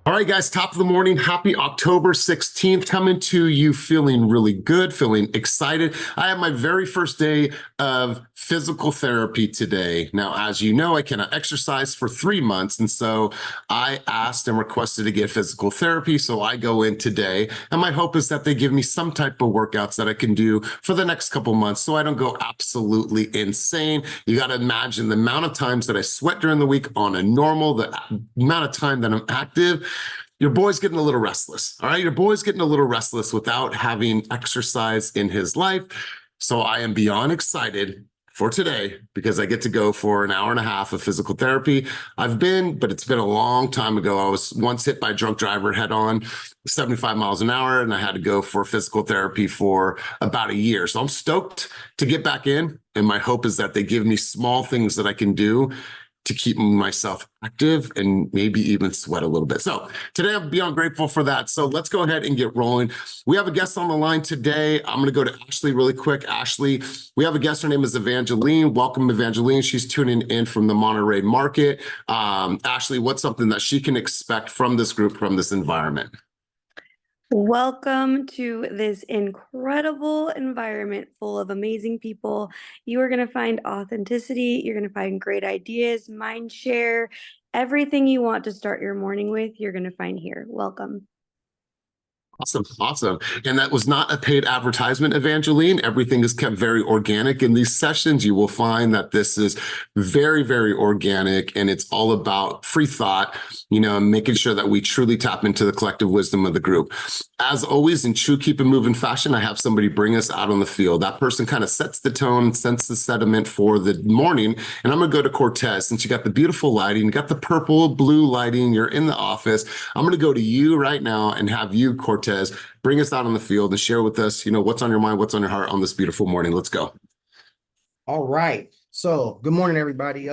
All right, guys, top of the morning. Happy October 16th. Coming to you feeling really good, feeling excited. I have my very first day of physical therapy today. Now, as you know, I cannot exercise for 3 months. And so I asked and requested to get physical therapy. So I go in today. And my hope is that they give me some type of workouts that I can do for the next couple months so I don't go absolutely insane. You got to imagine the amount of times that I sweat during the week on a normal, the amount of time that I'm active. Your boy's getting a little restless. All right. Your boy's getting a little restless without having exercise in his life. So I am beyond excited for today because I get to go for an hour and a half of physical therapy. But it's been a long time ago. I was once hit by a drunk driver head on, 75 miles an hour, and I had to go for physical therapy for about a year. So I'm stoked to get back in. And my hope is that they give me small things that I can do to keep myself active and maybe even sweat a little bit. So today I'm beyond grateful for that. So let's go ahead and get rolling. We have a guest on the line today. I'm gonna go to Ashley really quick. Ashley, we have a guest, her name is Evangeline. Welcome, Evangeline. She's tuning in from the Monterey market. Ashley, what's something that she can expect from this group, from this environment? Welcome to this incredible environment full of amazing people. You are going to find authenticity. You're going to find great ideas, mind share, everything you want to start your morning with, you're going to find here. Welcome. Awesome, awesome. And that was not a paid advertisement, Evangeline. Everything is kept very organic in these sessions. You will find that this is very, very organic, and it's all about free thought, making sure that we truly tap into the collective wisdom of the group. As always, in true keep it moving fashion, I have somebody bring us out on the field. That person kind of sets the tone, sets the sediment for the morning. And I'm going to go to Cortez. Since you got the beautiful lighting, you got the purple, blue lighting, you're in the office. I'm going to go to you right now and have you, Cortez, bring us out on the field and share with us, what's on your mind, what's on your heart on this beautiful morning. Let's go. All right. So good morning, everybody.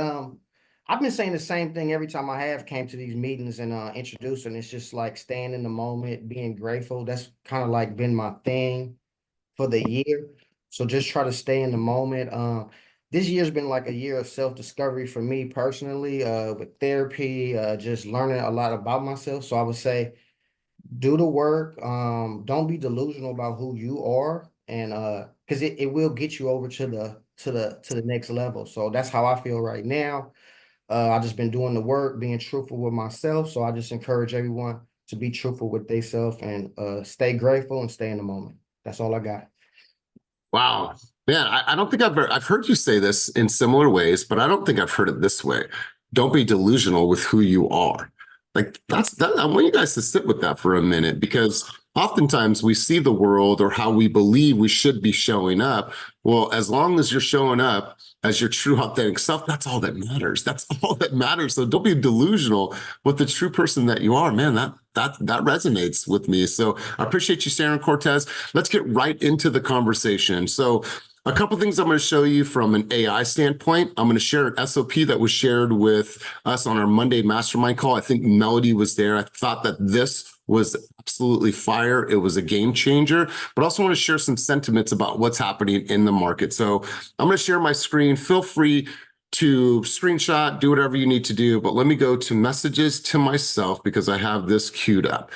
I've been saying the same thing every time I have came to these meetings and introducing. It's just like staying in the moment, being grateful. That's kind of like been my thing for the year. So just try to stay in the moment. This year's been like a year of self-discovery for me personally, with therapy, just learning a lot about myself. So I would say do the work. Don't be delusional about who you are, and because it will get you over to the next level. So that's how I feel right now. I just been doing the work, being truthful with myself. So I just encourage everyone to be truthful with themselves and stay grateful and stay in the moment. That's all I got. Wow. Man, I don't think I've heard you say this in similar ways, but I don't think I've heard it this way. Don't be delusional with who you are. Like I want you guys to sit with that for a minute, because oftentimes we see the world or how we believe we should be showing up. Well, as long as you're showing up as your true authentic self, that's all that matters. That's all that matters. So don't be delusional with the true person that you are. Man, that resonates with me. So I appreciate you, Sharon Cortez. Let's get right into the conversation. So a couple things I'm going to show you from an AI standpoint. I'm going to share an SOP that was shared with us on our Monday mastermind call. I think Melody was there. I thought that this was absolutely fire. It was a game changer, but also want to share some sentiments about what's happening in the market. So I'm going to share my screen. Feel free to screenshot, do whatever you need to do, but let me go to messages to myself because I have this queued up.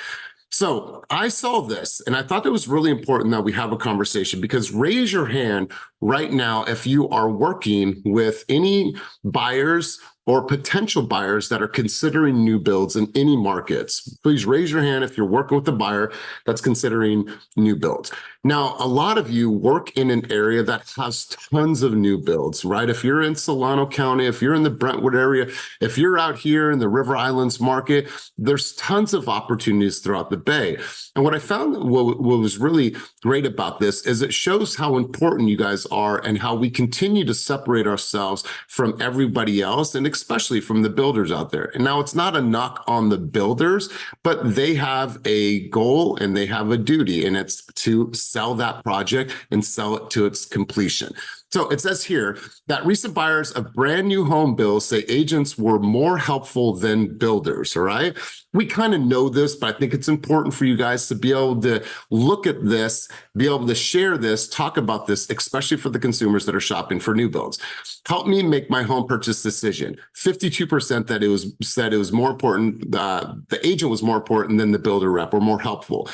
So I saw this and I thought it was really important that we have a conversation, because raise your hand right now if you are working with any buyers or potential buyers that are considering new builds in any markets. Please raise your hand if you're working with a buyer that's considering new builds. Now, a lot of you work in an area that has tons of new builds, right? If you're in Solano County, if you're in the Brentwood area, if you're out here in the River Islands market, there's tons of opportunities throughout the Bay. And what I found, what was really great about this is it shows how important you guys are and how we continue to separate ourselves from everybody else, and especially from the builders out there. And now it's not a knock on the builders, but they have a goal and they have a duty, and it's to sell that project and sell it to its completion. So it says here that recent buyers of brand new home bills say agents were more helpful than builders, all right? We kind of know this, but I think it's important for you guys to be able to look at this, be able to share this, talk about this, especially for the consumers that are shopping for new builds. Help me make my home purchase decision. 52% that it was said it was more important, the agent was more important than the builder rep, or more helpful.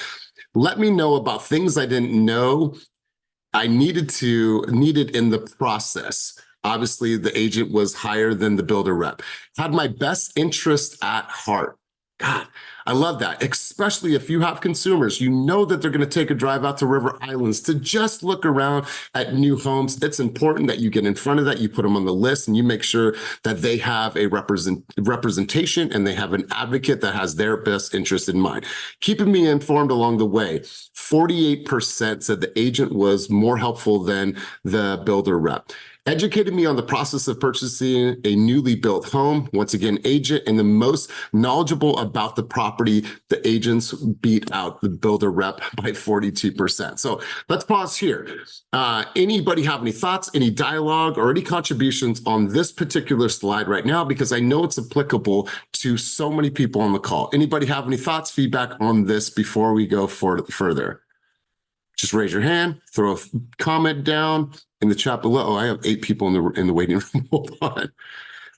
Let me know about things I didn't know I needed in the process. Obviously, the agent was higher than the builder rep. Had my best interest at heart. God, I love that, especially if you have consumers, you know that they're going to take a drive out to River Islands to just look around at new homes. It's important that you get in front of that, you put them on the list, and you make sure that they have a representation and they have an advocate that has their best interest in mind. Keeping me informed along the way. 48% said the agent was more helpful than the builder rep. Educated me on the process of purchasing a newly built home. Once again, agent and the most knowledgeable about the property. The agents beat out the builder rep by 42%. So let's pause here. Anybody have any thoughts, any dialogue, or any contributions on this particular slide right now? Because I know it's applicable to so many people on the call. Anybody have any thoughts, feedback on this before we go further? Just raise your hand, throw a comment down in the chat below. Oh, I have 8 people in the waiting room. Hold on.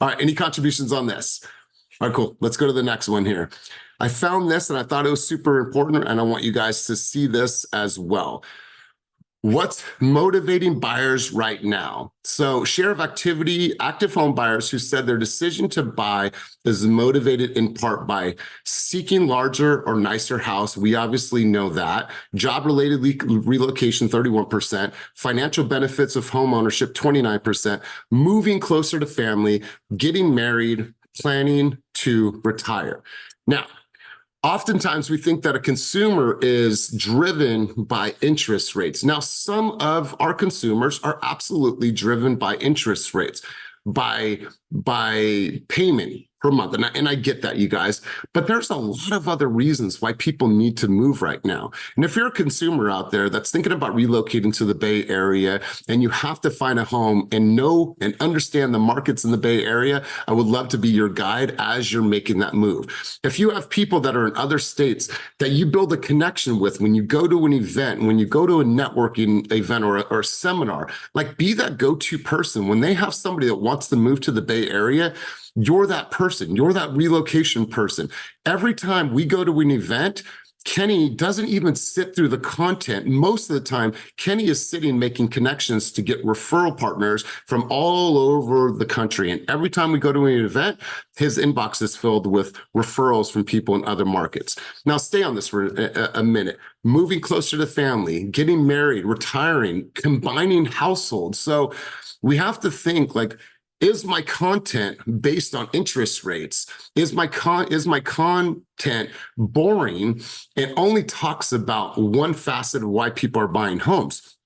All right, any contributions on this? All right, cool. Let's go to the next one here. I found this and I thought it was super important, and I want you guys to see this as well. What's motivating buyers right now? So share of activity, active home buyers who said their decision to buy is motivated in part by seeking larger or nicer house. We obviously know that. Job-related relocation, 31%. Financial benefits of home ownership, 29%. Moving closer to family, getting married, planning to retire. Now, oftentimes we think that a consumer is driven by interest rates. Now, some of our consumers are absolutely driven by interest rates, by payment per month. And I get that, you guys, but there's a lot of other reasons why people need to move right now. And if you're a consumer out there that's thinking about relocating to the Bay Area and you have to find a home and know and understand the markets in the Bay Area, I would love to be your guide as you're making that move. If you have people that are in other states that you build a connection with when you go to an event, when you go to a networking event or a seminar, like be that go-to person. When they have somebody that wants to move to the Bay Area, you're that person, you're that relocation person. Every time we go to an event, Kenny doesn't even sit through the content. Most of the time, Kenny is sitting making connections to get referral partners from all over the country. And every time we go to an event, his inbox is filled with referrals from people in other markets. Now, stay on this for a minute. Moving closer to family, getting married, retiring, combining households. So we have to think like, is my content based on interest rates? Is my content boring and only talks about one facet of why people are buying homes?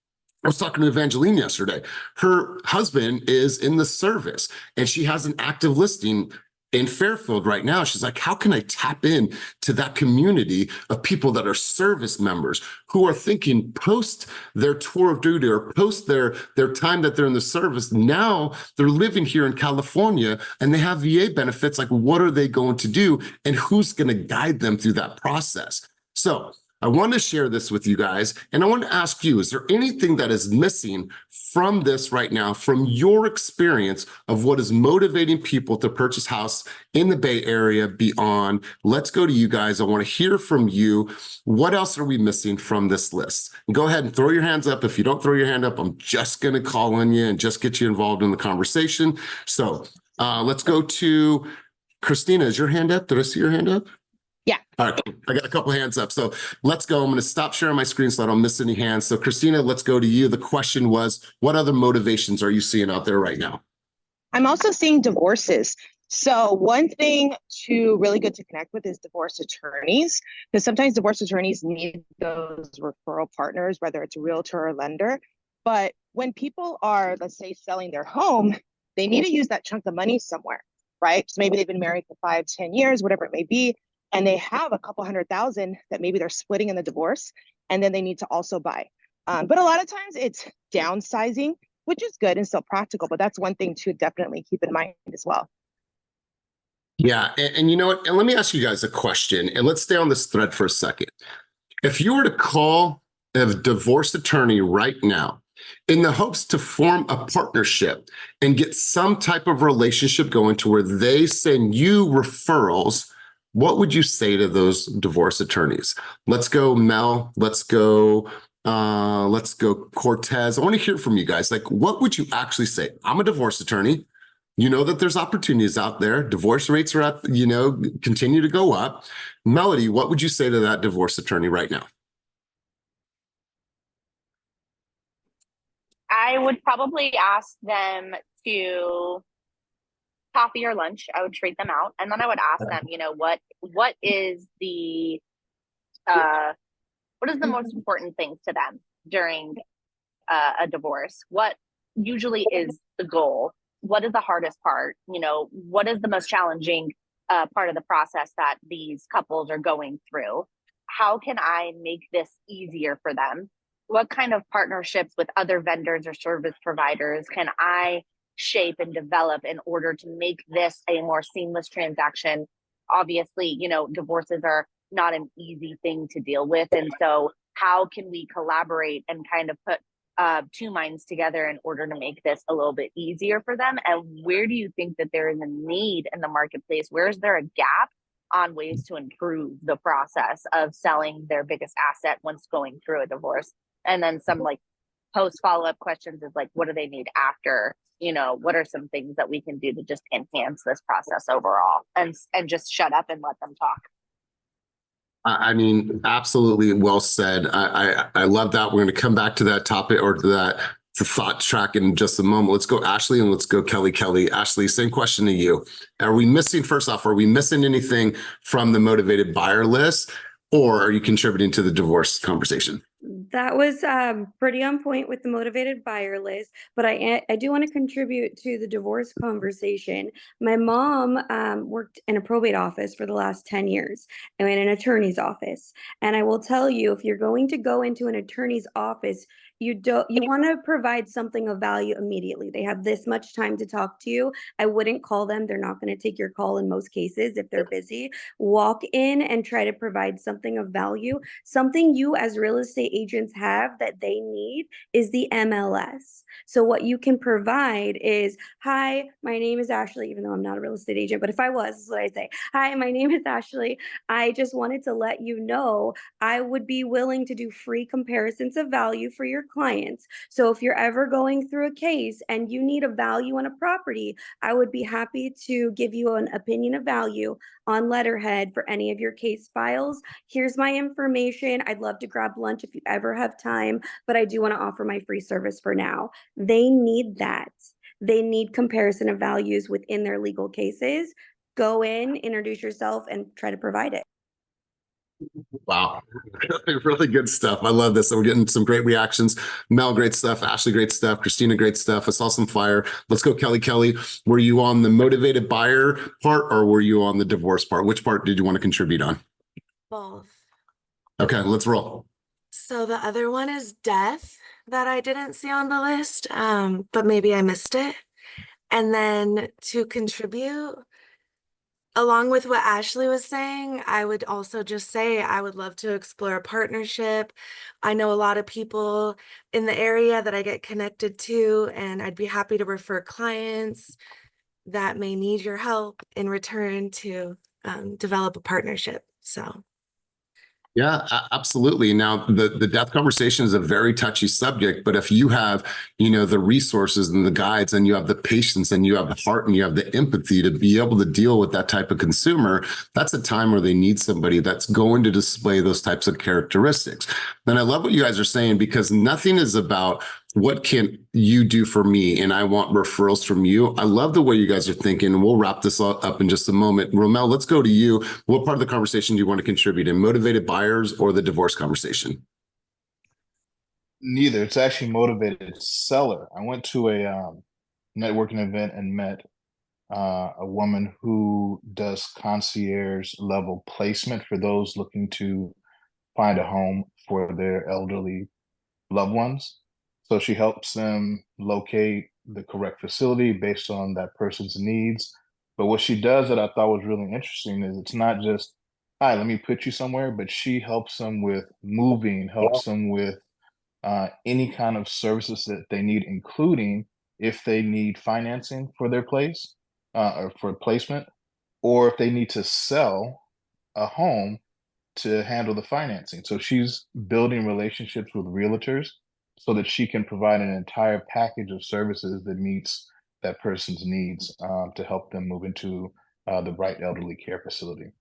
I was talking to Evangeline yesterday. Her husband is in the service and she has an active listing in Fairfield right now. She's like, how can I tap in to that community of people that are service members who are thinking post their tour of duty or post their time that they're in the service? Now they're living here in California and they have VA benefits. Like, what are they going to do? And who's going to guide them through that process? So I want to share this with you guys. And I want to ask you, is there anything that is missing from this right now, from your experience of what is motivating people to purchase house in the Bay Area beyond? Let's go to you guys. I want to hear from you. What else are we missing from this list? Go ahead and throw your hands up. If you don't throw your hand up, I'm just going to call on you and just get you involved in the conversation. So let's go to Christina. Is your hand up? Did I see your hand up? Yeah. All right, I got a couple hands up. So let's go. I'm going to stop sharing my screen so I don't miss any hands. So Christina, let's go to you. The question was, what other motivations are you seeing out there right now? I'm also seeing divorces. So one thing to really good to connect with is divorce attorneys, because sometimes divorce attorneys need those referral partners, whether it's a realtor or lender. But when people are, let's say, selling their home, they need to use that chunk of money somewhere, right? So maybe they've been married for 5, 10 years, whatever it may be. And they have a couple $100,000 that maybe they're splitting in the divorce, and then they need to also buy. But a lot of times it's downsizing. which is good and still practical. But that's one thing to definitely keep in mind as well. Yeah. And you know what? And let me ask you guys a question, and let's stay on this thread for a second. If you were to call a divorce attorney right now in the hopes to form a partnership and get some type of relationship going to where they send you referrals, what would you say to those divorce attorneys? Let's go Mel, let's go Cortez. I want to hear from you guys. Like, what would you actually say? I'm a divorce attorney. You know that there's opportunities out there. Divorce rates are up, continue to go up. Melody, what would you say to that divorce attorney right now? I would probably ask them to coffee or lunch. I would treat them out, and then I would ask them, what is the most important thing to them during a divorce? What usually is the goal? What is the hardest part? What is the most challenging part of the process that these couples are going through? How can I make this easier for them? What kind of partnerships with other vendors or service providers can I shape and develop in order to make this a more seamless transaction? Obviously, divorces are not an easy thing to deal with. And so how can we collaborate and kind of put two minds together in order to make this a little bit easier for them? And where do you think that there is a need in the marketplace? Where is there a gap on ways to improve the process of selling their biggest asset once going through a divorce? And then some like post follow-up questions is like, what do they need after? What are some things that we can do to just enhance this process overall, and just shut up and let them talk? I mean, absolutely well said. I love that. We're going to come back to that topic or to that thought track in just a moment. Let's go Ashley and let's go Kelly. Kelly, Ashley, same question to you. Are we missing anything from the motivated buyer list, or are you contributing to the divorce conversation? That was pretty on point with the motivated buyer list, but I do want to contribute to the divorce conversation. My mom worked in a probate office for the last 10 years and in an attorney's office. And I will tell you, if you're going to go into an attorney's office, you want to provide something of value immediately. They have this much time to talk to you. I wouldn't call them. They're not going to take your call in most cases if they're busy. Walk in and try to provide something of value. Something you as real estate agents have that they need is the MLS. So what you can provide is, hi, my name is Ashley, even though I'm not a real estate agent, but if I was, this is what I say. Hi, my name is Ashley. I just wanted to let you know I would be willing to do free comparisons of value for your clients. So if you're ever going through a case and you need a value on a property, I would be happy to give you an opinion of value on letterhead for any of your case files. Here's my information. I'd love to grab lunch if you ever have time, but I do want to offer my free service for now. They need that. They need comparison of values within their legal cases. Go in, introduce yourself, and try to provide it. Wow, really good stuff. I love this. So we're getting some great reactions. Mel, great stuff. Ashley, great stuff. Christina, great stuff. I saw some fire. Let's go, Kelly. Kelly, were you on the motivated buyer part or were you on the divorce part? Which part did you want to contribute on? Both. Okay, let's roll. So the other one is death that I didn't see on the list, but maybe I missed it. And then to contribute, along with what Ashley was saying, I would also just say I would love to explore a partnership. I know a lot of people in the area that I get connected to, and I'd be happy to refer clients that may need your help in return to develop a partnership. So. Yeah, absolutely. Now, the death conversation is a very touchy subject, but if you have, the resources and the guides, and you have the patience and you have the heart and you have the empathy to be able to deal with that type of consumer, that's a time where they need somebody that's going to display those types of characteristics. And I love what you guys are saying, because nothing is about what can you do for me, and I want referrals from you. I love the way you guys are thinking, and we'll wrap this up in just a moment. Romel, let's go to you. What part of the conversation do you want to contribute in, motivated buyers or the divorce conversation? Neither. It's actually motivated seller. I went to a networking event and met a woman who does concierge level placement for those looking to find a home for their elderly loved ones. So she helps them locate the correct facility based on that person's needs. But what she does that I thought was really interesting is it's not just, hi, let me put you somewhere, but she helps them with moving, helps them with any kind of services that they need, including if they need financing for their place or for placement, or if they need to sell a home to handle the financing. So she's building relationships with realtors so that she can provide an entire package of services that meets that person's needs to help them move into the right elderly care facility.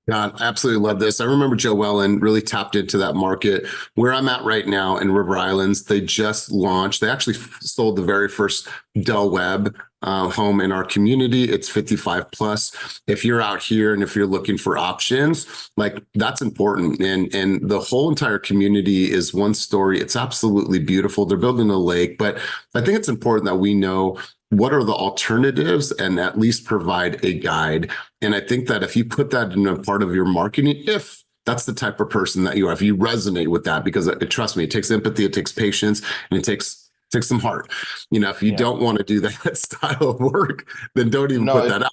God, I absolutely love this. I remember Joellen really tapped into that market. Where I'm at right now in River Islands, they just launched. They actually sold the very first Del Webb home in our community. It's 55 plus. If you're out here and if you're looking for options, like that's important. And the whole entire community is one story. It's absolutely beautiful. They're building a lake, but I think it's important that we know what are the alternatives and at least provide a guide. And I think that if you put that in a part of your marketing, if that's the type of person that you are, if you resonate with that, because trust me, it takes empathy, it takes patience, and it takes some heart. You know, if you don't want to do that style of work, then don't even put that out.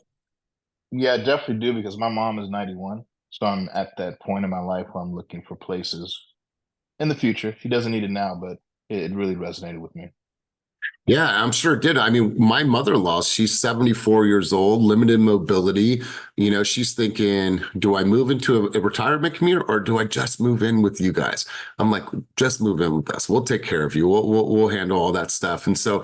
Yeah, I definitely do, because my mom is 91. So I'm at that point in my life where I'm looking for places in the future. She doesn't need it now, but it really resonated with me. Yeah, I'm sure it did. I mean, my mother-in-law, she's 74 years old, limited mobility. You know, she's thinking, do I move into a retirement community or do I just move in with you guys? I'm like, just move in with us. We'll take care of you. We'll handle all that stuff. And so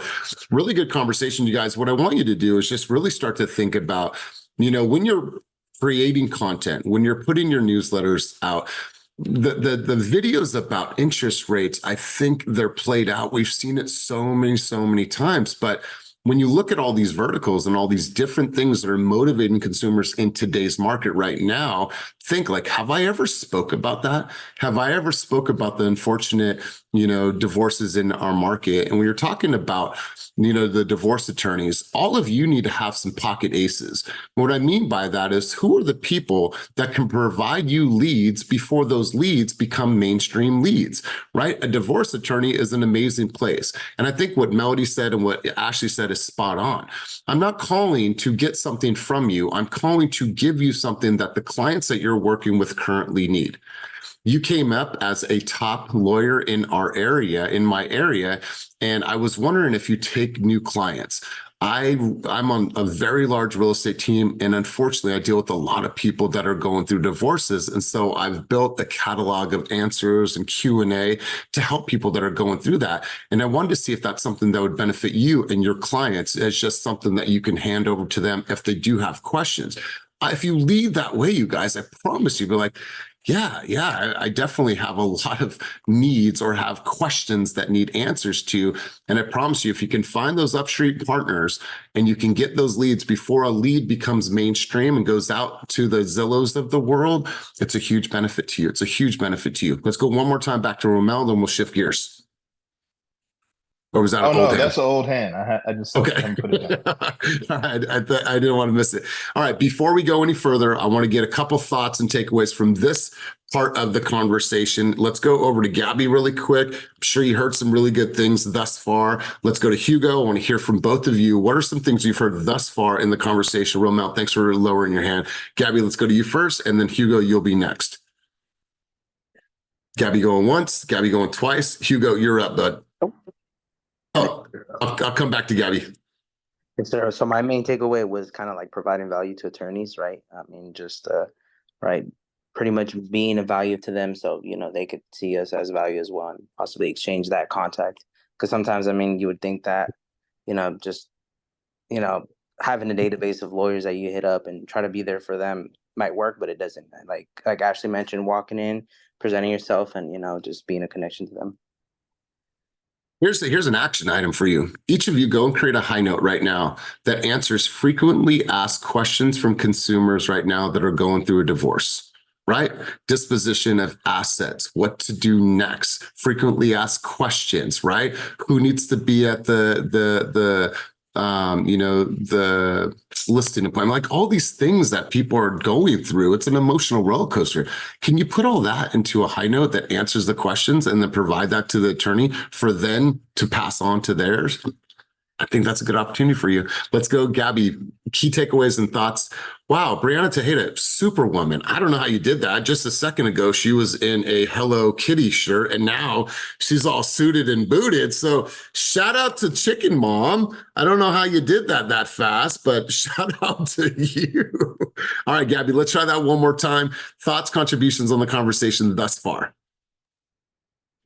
really good conversation, you guys. What I want you to do is just really start to think about, you know, when you're creating content, when you're putting your newsletters out, the videos about interest rates, I think they're played out. We've seen it so many times. But when you look at all these verticals and all these different things that are motivating consumers in today's market right now, think like, have I ever spoke about that? Have I ever spoke about the unfortunate, you know, divorces in our market? And when you're talking about, you know, the divorce attorneys, all of you need to have some pocket aces. What I mean by that is, who are the people that can provide you leads before those leads become mainstream leads, right? A divorce attorney is an amazing place. And I think what Melody said and what Ashley said is spot on. I'm not calling to get something from you. I'm calling to give you something that the clients that you're working with currently need. You came up as a top lawyer in our area, in my area, and I was wondering if you take new clients. I'm on a very large real estate team, and unfortunately, I deal with a lot of people that are going through divorces. And so I've built a catalog of answers and Q&A to help people that are going through that. And I wanted to see if that's something that would benefit you and your clients as just something that you can hand over to them if they do have questions. If you lead that way, you guys, I promise you, be like, yeah, I definitely have a lot of needs or have questions that need answers to. And I promise you, if you can find those upstream partners and you can get those leads before a lead becomes mainstream and goes out to the Zillows of the world, it's a huge benefit to you. It's a huge benefit to you. Let's go one more time back to Romel, then we'll shift gears. Or was that an old hand? That's an old hand. I just haven't put it down. All right, I didn't want to miss it. All right, before we go any further, I want to get a couple thoughts and takeaways from this part of the conversation. Let's go over to Gabby really quick. I'm sure you heard some really good things thus far. Let's go to Hugo. I want to hear from both of you. What are some things you've heard thus far in the conversation? Romel, thanks for lowering your hand. Gabby, let's go to you first, and then Hugo, you'll be next. Gabby going once, Gabby going twice. Hugo, you're up, bud. Oh, I'll come back to Gabby. Yes, sir. So my main takeaway was kind of like providing value to attorneys, right? I mean, just right, pretty much being of value to them, so you know they could see us as value as well, and possibly exchange that contact. Because sometimes, I mean, you would think that, you know, just having a database of lawyers that you hit up and try to be there for them might work, but it doesn't. Like Ashley mentioned, walking in, presenting yourself, and just being a connection to them. Here's an action item for you. Each of you go and create a high note right now that answers frequently asked questions from consumers right now that are going through a divorce, right? Disposition of assets, what to do next, frequently asked questions, right? Who needs to be at the next listing appointment, like all these things that people are going through. It's an emotional roller coaster. Can you put all that into a high note that answers the questions and then provide that to the attorney for them to pass on to theirs? I think that's a good opportunity for you. Let's go, Gabby. Key takeaways and thoughts. Wow, Brianna Tejeda, superwoman. I don't know how you did that. Just a second ago, she was in a Hello Kitty shirt, and now she's all suited and booted. So shout out to Chicken Mom. I don't know how you did that fast, but shout out to you. All right, Gabby, let's try that one more time. Thoughts, contributions on the conversation thus far.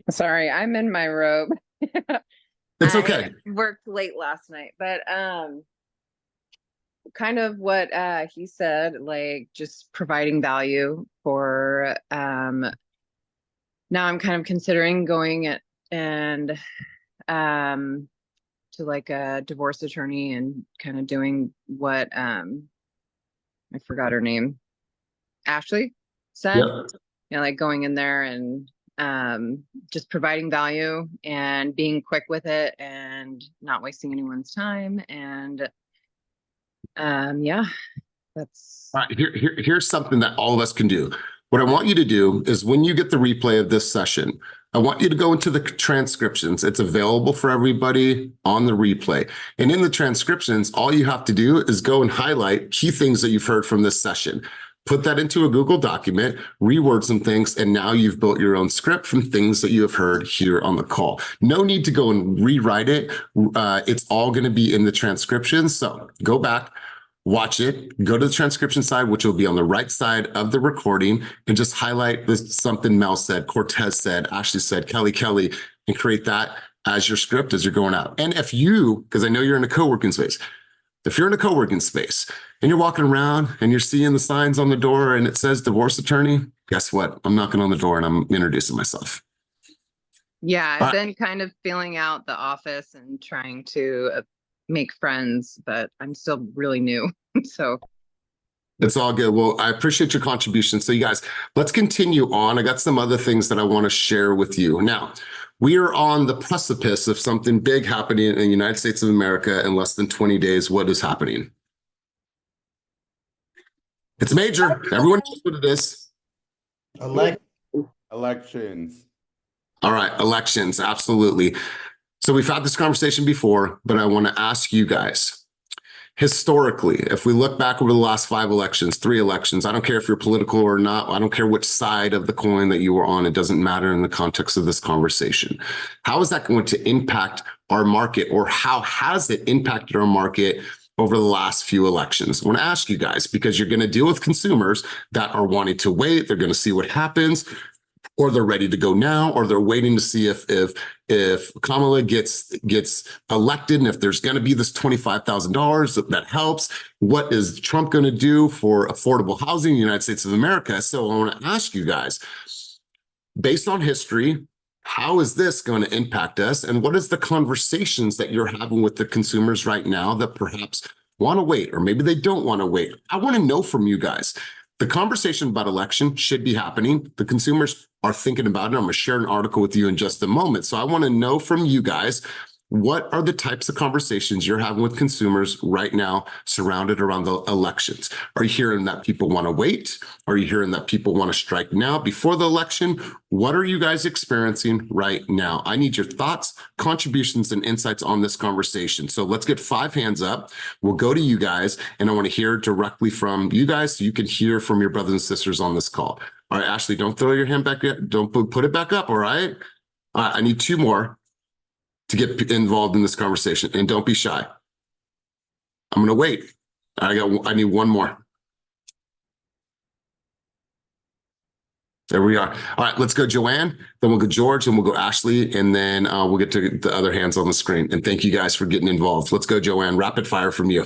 Sorry, I'm in my robe. It's okay. I worked late last night, but kind of what he said, like just providing value for now I'm kind of considering going and to like a divorce attorney and kind of doing what I forgot her name, Ashley said. Yep. You know, like going in there and just providing value and being quick with it and not wasting anyone's time. And yeah, that's All right, here's something that all of us can do. What I want you to do is when you get the replay of this session, I want you to go into the transcriptions. It's available for everybody on the replay. And in the transcriptions, all you have to do is go and highlight key things that you've heard from this session. Put that into a Google document, reword some things, and now you've built your own script from things that you have heard here on the call. No need to go and rewrite it. It's all going to be in the transcription. So go back, watch it, go to the transcription side, which will be on the right side of the recording, and just highlight this, something Mel said, Cortez said, Ashley said, Kelly, and create that as your script as you're going out. And if you, because I know you're in a co-working space, if you're in a co-working space and you're walking around and you're seeing the signs on the door and it says divorce attorney, guess what? I'm knocking on the door and I'm introducing myself. yeah, I've been kind of feeling out the office and trying to make friends, but I'm still really new. So it's all good. Well, I appreciate your contribution. So you guys, let's continue on. I got some other things that I want to share with you. Now, we are on the precipice of something big happening in the United States of America in less than 20 days. What is happening? It's major. Everyone knows what it is. Elections. All right, elections, absolutely. So we've had this conversation before, but I want to ask you guys, historically, if we look back over the last 5 elections, 3 elections, I don't care if you're political or not, I don't care which side of the coin that you were on, it doesn't matter in the context of this conversation. How is that going to impact our market, or how has it impacted our market over the last few elections? I want to ask you guys, because you're going to deal with consumers that are wanting to wait, they're going to see what happens, or they're ready to go now, or they're waiting to see if Kamala gets elected, and if there's going to be this $25,000 that helps. What is Trump going to do for affordable housing in the United States of America? So I want to ask you guys, based on history, how is this going to impact us? And what is the conversations that you're having with the consumers right now that perhaps want to wait, or maybe they don't want to wait? I want to know from you guys. The conversation about election should be happening. The consumers are thinking about it. I'm going to share an article with you in just a moment. So I want to know from you guys, what are the types of conversations you're having with consumers right now surrounded around the elections? Are you hearing that people want to wait? Are you hearing that people want to strike now before the election? What are you guys experiencing right now? I need your thoughts, contributions, and insights on this conversation. So let's get 5 hands up. We'll go to you guys, and I want to hear directly from you guys so you can hear from your brothers and sisters on this call. All right, Ashley, don't throw your hand back yet. Don't put it back up, all right? I need 2 more to get involved in this conversation, and don't be shy. I'm going to wait. I need 1 more. There we are. All right, let's go Joanne, then we'll go George, and we'll go Ashley, and then we'll get to the other hands on the screen. And thank you guys for getting involved. Let's go Joanne, rapid fire from you.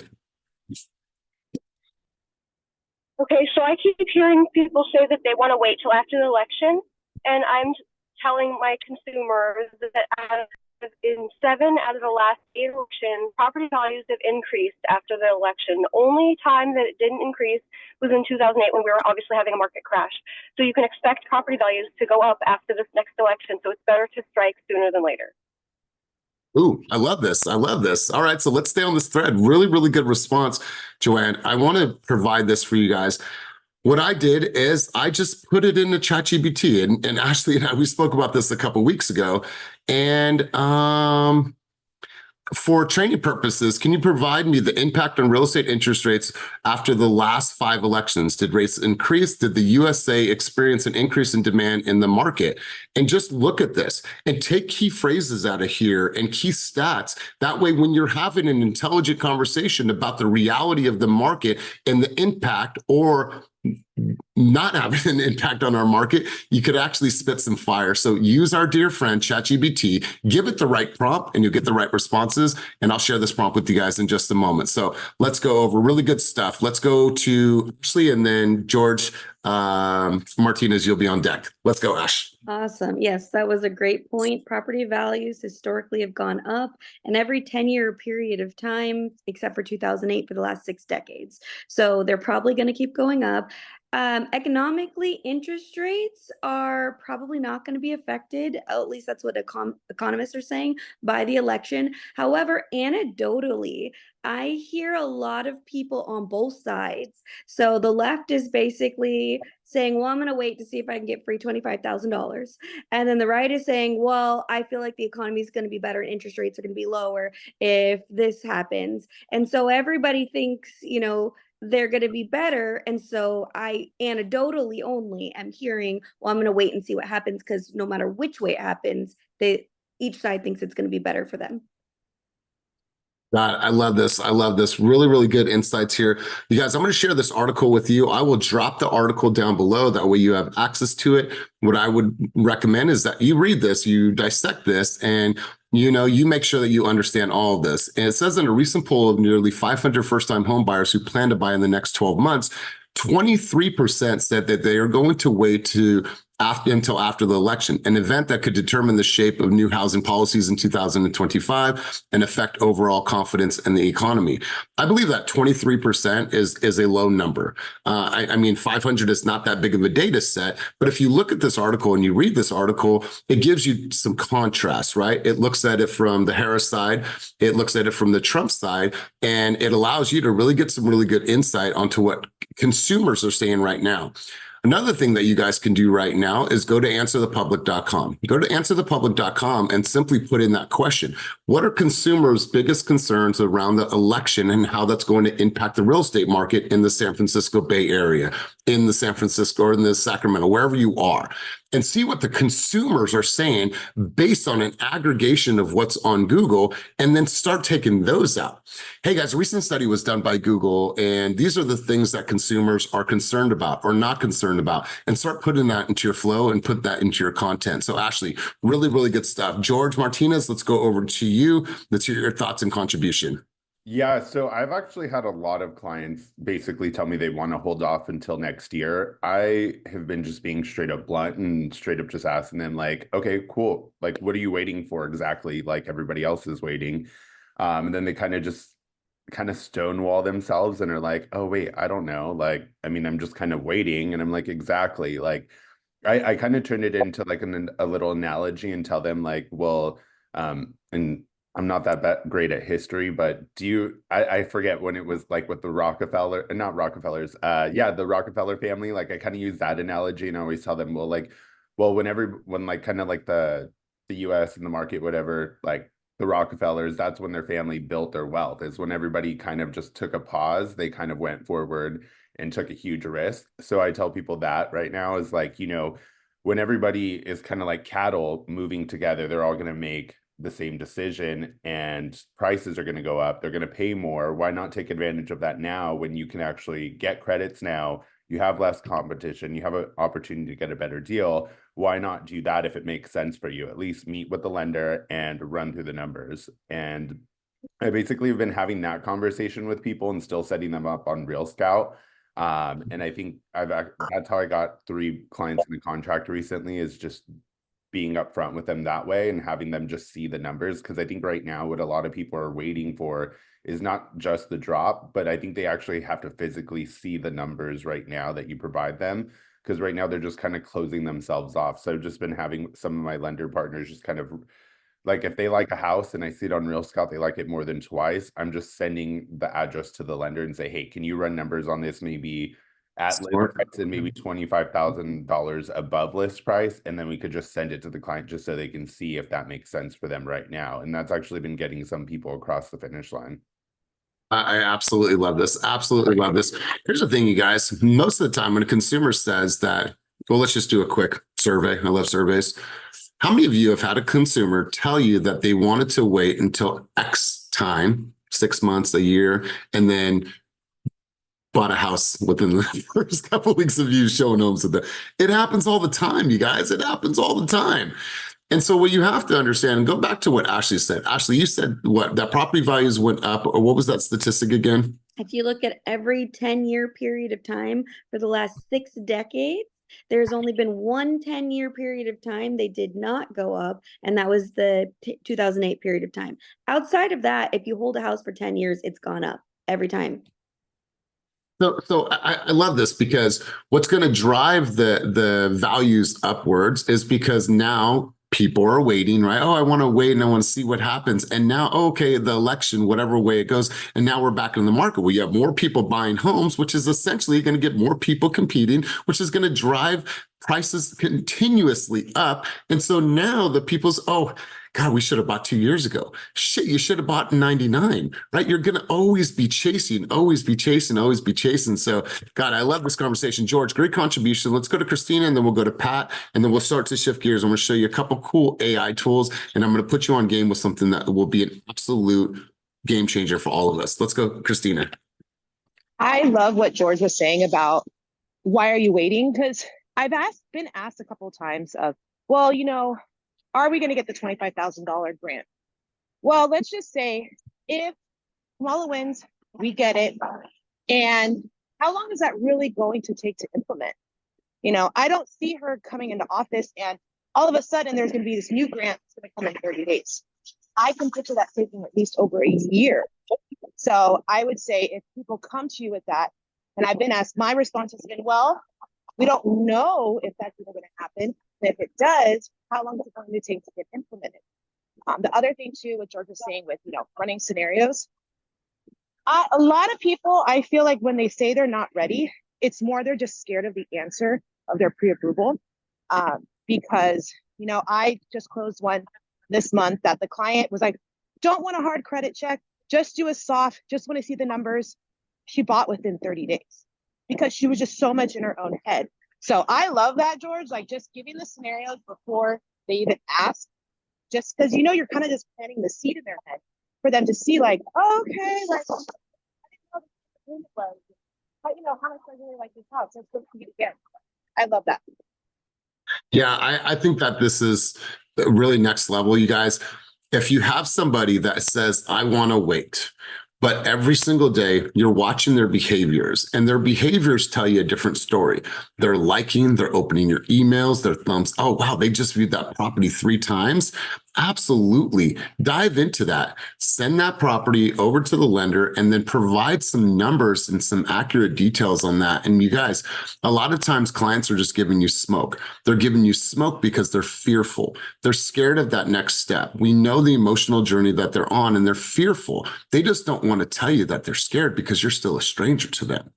Okay, so I keep hearing people say that they want to wait till after the election, and I'm telling my consumers that in 7 out of the last 8 elections, property values have increased after the election. The only time that it didn't increase was in 2008 when we were obviously having a market crash. So you can expect property values to go up after this next election, so it's better to strike sooner than later. Ooh, I love this. I love this. All right, so let's stay on this thread. Really, really good response, Joanne. I want to provide this for you guys. What I did is I just put it into ChatGPT, and Ashley and I, we spoke about this a couple weeks ago. And for training purposes, can you provide me the impact on real estate interest rates after the last 5 elections? Did rates increase? Did the USA experience an increase in demand in the market? And just look at this and take key phrases out of here and key stats. That way, when you're having an intelligent conversation about the reality of the market and the impact or not having an impact on our market, you could actually spit some fire. So use our dear friend ChatGPT, give it the right prompt and you'll get the right responses. And I'll share this prompt with you guys in just a moment. So let's go over really good stuff. Let's go to Ashley and then George Martinez, you'll be on deck. Let's go, Ash. Awesome. Yes, that was a great point. Property values historically have gone up and every 10-year period of time, except for 2008 for the last 6 decades. So they're probably going to keep going up. Economically, interest rates are probably not going to be affected, at least that's what economists are saying, by the election. However, anecdotally, I hear a lot of people on both sides. So the left is basically saying, well, I'm going to wait to see if I can get free $25,000. And then the right is saying, well, I feel like the economy is going to be better and interest rates are going to be lower if this happens. And so everybody thinks, they're going to be better. And so I anecdotally only am hearing, well, I'm going to wait and see what happens because no matter which way it happens, each side thinks it's going to be better for them. God, I love this. I love this. Really, really good insights here. You guys, I'm going to share this article with you. I will drop the article down below. That way you have access to it. What I would recommend is that you read this, you dissect this, and you make sure that you understand all of this. And it says in a recent poll of nearly 500 first-time home buyers who plan to buy in the next 12 months, 23% said that they are going to wait until after the election, an event that could determine the shape of new housing policies in 2025 and affect overall confidence in the economy. I believe that 23% is a low number. I mean, 500 is not that big of a data set, but if you look at this article and you read this article, it gives you some contrast, right? It looks at it from the Harris side, it looks at it from the Trump side, and it allows you to really get some really good insight onto what consumers are saying right now. Another thing that you guys can do right now is go to answerthepublic.com. Go to answerthepublic.com and simply put in that question. What are consumers' biggest concerns around the election and how that's going to impact the real estate market in the San Francisco Bay Area, in the San Francisco or in the Sacramento, wherever you are, and see what the consumers are saying based on an aggregation of what's on Google, and then start taking those out. Hey guys, a recent study was done by Google, and these are the things that consumers are concerned about or not concerned about, and start putting that into your flow and put that into your content. So Ashley, really, really good stuff. George Martinez, let's go over to you. Let's hear your thoughts and contribution. Yeah, so I've actually had a lot of clients basically tell me they want to hold off until next year. I have been just being straight up blunt and straight up just asking them like, okay, cool. Like, what are you waiting for exactly? Like everybody else is waiting. And then they kind of stonewall themselves and are like, oh, wait, I don't know. Like, I mean, I'm just kind of waiting. And I'm like, exactly. Like, I kind of turned it into like a little analogy and tell them like, well, and I'm not that great at history, but I forget when it was like with the not Rockefellers, the Rockefeller family. Like I kind of use that analogy and I always tell them, well, when like kind of like the US and the market, whatever, like the Rockefellers, that's when their family built their wealth, is when everybody kind of just took a pause, they kind of went forward and took a huge risk. So I tell people that right now is like, when everybody is kind of like cattle moving together, they're all going to make the same decision and prices are going to go up. They're going to pay more. Why not take advantage of that now when you can actually get credits now? You have less competition. You have an opportunity to get a better deal. Why not do that if it makes sense for you? At least meet with the lender and run through the numbers. And I basically have been having that conversation with people and still setting them up on Real Scout. And I think that's how I got 3 clients in the contract recently, is just being upfront with them that way and having them just see the numbers. Because I think right now what a lot of people are waiting for is not just the drop, but I think they actually have to physically see the numbers right now that you provide them. Because right now they're just kind of closing themselves off. So I've just been having some of my lender partners just kind of like if they like a house and I see it on Real Scout, they like it more than twice, I'm just sending the address to the lender and say, hey, can you run numbers on this maybe at list Smart. price and maybe $25,000 above list price, and then we could just send it to the client just so they can see if that makes sense for them right now. And that's actually been getting some people across the finish line. I absolutely love this. Absolutely love this. Here's the thing, you guys. Most of the time when a consumer says that, well, let's just do a quick survey. I love surveys. How many of you have had a consumer tell you that they wanted to wait until X time, 6 months, a year, and then bought a house within the first couple of weeks of you showing homes? It happens all the time, you guys. It happens all the time. And so what you have to understand, and go back to what Ashley said. Ashley, you said what? That property values went up, or what was that statistic again? If you look at every 10-year period of time for the last 6 decades, there's only been one 10-year period of time they did not go up, and that was the 2008 period of time. Outside of that, if you hold a house for 10 years, it's gone up every time. So I love this, because what's going to drive the values upwards is because now people are waiting, right? Oh, I want to wait and I want to see what happens. And now, okay, the election, whatever way it goes, and now we're back in the market. We have more people buying homes, which is essentially going to get more people competing, which is going to drive prices continuously up. And so now the people's, oh, God, we should have bought 2 years ago. Shit, you should have bought in 99, right? You're going to always be chasing, always be chasing, always be chasing. So, God, I love this conversation. George, great contribution. Let's go to Christina, and then we'll go to Pat, and then we'll start to shift gears. I'm going to show you a couple cool AI tools, and I'm going to put you on game with something that will be an absolute game changer for all of us. Let's go, Christina. I love what George was saying about why are you waiting? Because I've been asked a couple of times of, well, are we going to get the $25,000 grant? Well, let's just say if Kamala wins, we get it. And how long is that really going to take to implement? I don't see her coming into office and all of a sudden there's going to be this new grant that's going to come in 30 days. I can picture that taking at least over a year. So I would say if people come to you with that, and I've been asked, my response has been, well, we don't know if that's even going to happen. And if it does, how long is it going to take to get implemented? The other thing too, what George was saying with, running scenarios, a lot of people, I feel like when they say they're not ready, it's more they're just scared of the answer of their pre-approval. Because, I just closed one this month that the client was like, don't want a hard credit check, just do a soft, just want to see the numbers. She bought within 30 days because she was just so much in her own head. So I love that, George, like just giving the scenarios before they even ask, just because, you're kind of just planting the seed in their head for them to see like, oh, okay, like, I didn't know this was, but how much I really like this house. Let's go see it again. I love that. Yeah, I think that this is really next level, you guys. If you have somebody that says, I want to wait, but every single day you're watching their behaviors, and their behaviors tell you a different story. They're liking, they're opening your emails, their thumbs. Oh, wow, they just viewed that property 3 times. Absolutely. Dive into that. Send that property over to the lender and then provide some numbers and some accurate details on that. And you guys, a lot of times clients are just giving you smoke. They're giving you smoke because they're fearful. They're scared of that next step. We know the emotional journey that they're on, and they're fearful. They just don't want to tell you that they're scared because you're still a stranger to them.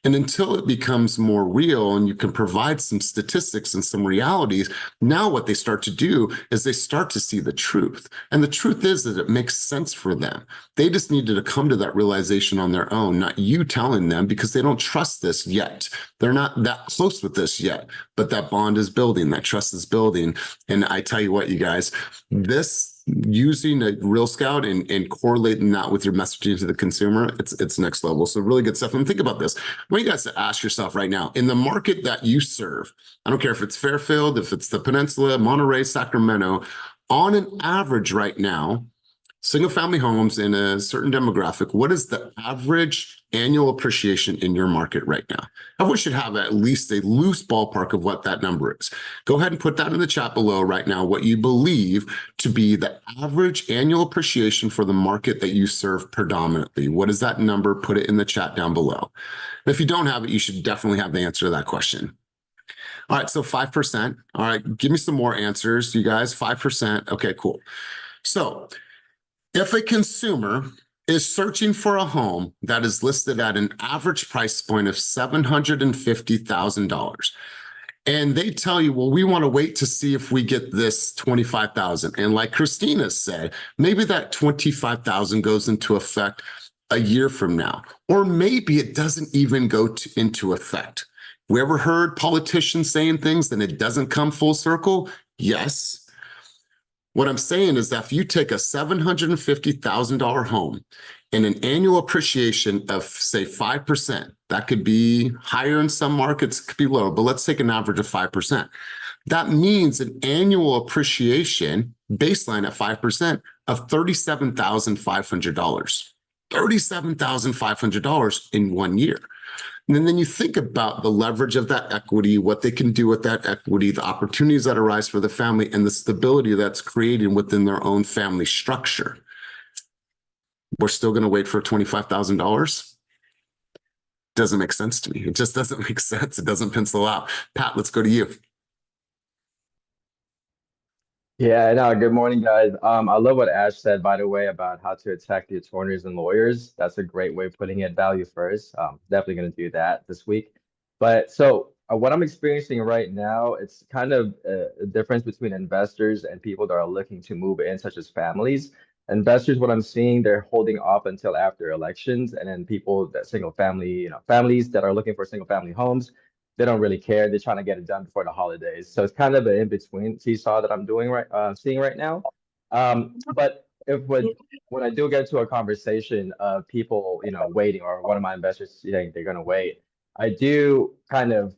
And until it becomes more real and you can provide some statistics and some realities, now what they start to do is they start to see the truth. And the truth is that it makes sense for them. They just needed to come to that realization on their own, not you telling them, because they don't trust this yet. They're not that close with this yet, but that bond is building, that trust is building. And I tell you what, you guys, this using a Real Scout and correlating that with your messaging to the consumer, it's next level. So really good stuff. And think about this. I want you guys to ask yourself right now, in the market that you serve, I don't care if it's Fairfield, if it's the Peninsula, Monterey, Sacramento, on an average right now, single family homes in a certain demographic, what is the average annual appreciation in your market right now? Everyone should have at least a loose ballpark of what that number is. Go ahead and put that in the chat below right now, what you believe to be the average annual appreciation for the market that you serve predominantly. What is that number? Put it in the chat down below. And if you don't have it, you should definitely have the answer to that question. All right, so 5%. All right, give me some more answers, you guys. 5%. Okay, cool. So if a consumer is searching for a home that is listed at an average price point of $750,000, and they tell you, well, we want to wait to see if we get this 25,000. And like Christina said, maybe that 25,000 goes into effect a year from now, or maybe it doesn't even go into effect. We ever heard politicians saying things and it doesn't come full circle? Yes. What I'm saying is that if you take a $750,000 home and an annual appreciation of, say, 5%, that could be higher in some markets, it could be lower, but let's take an average of 5%. That means an annual appreciation baseline at 5% of $37,500. $37,500 in 1 year. And then you think about the leverage of that equity, what they can do with that equity, the opportunities that arise for the family, and the stability that's created within their own family structure. We're still going to wait for $25,000? Doesn't make sense to me. It just doesn't make sense. It doesn't pencil out. Pat, let's go to you. Yeah, no, good morning, guys. I love what Ash said, by the way, about how to attack the attorneys and lawyers. That's a great way of putting it, value first. Definitely going to do that this week. But so what I'm experiencing right now, it's kind of a difference between investors and people that are looking to move in, such as families. Investors, what I'm seeing, they're holding off until after elections, and then people that single family, families that are looking for single family homes, they don't really care. They're trying to get it done before the holidays. So it's kind of an in-between seesaw that I'm seeing right now. But when I do get into a conversation of people, waiting, or one of my investors saying they're gonna wait, I do kind of,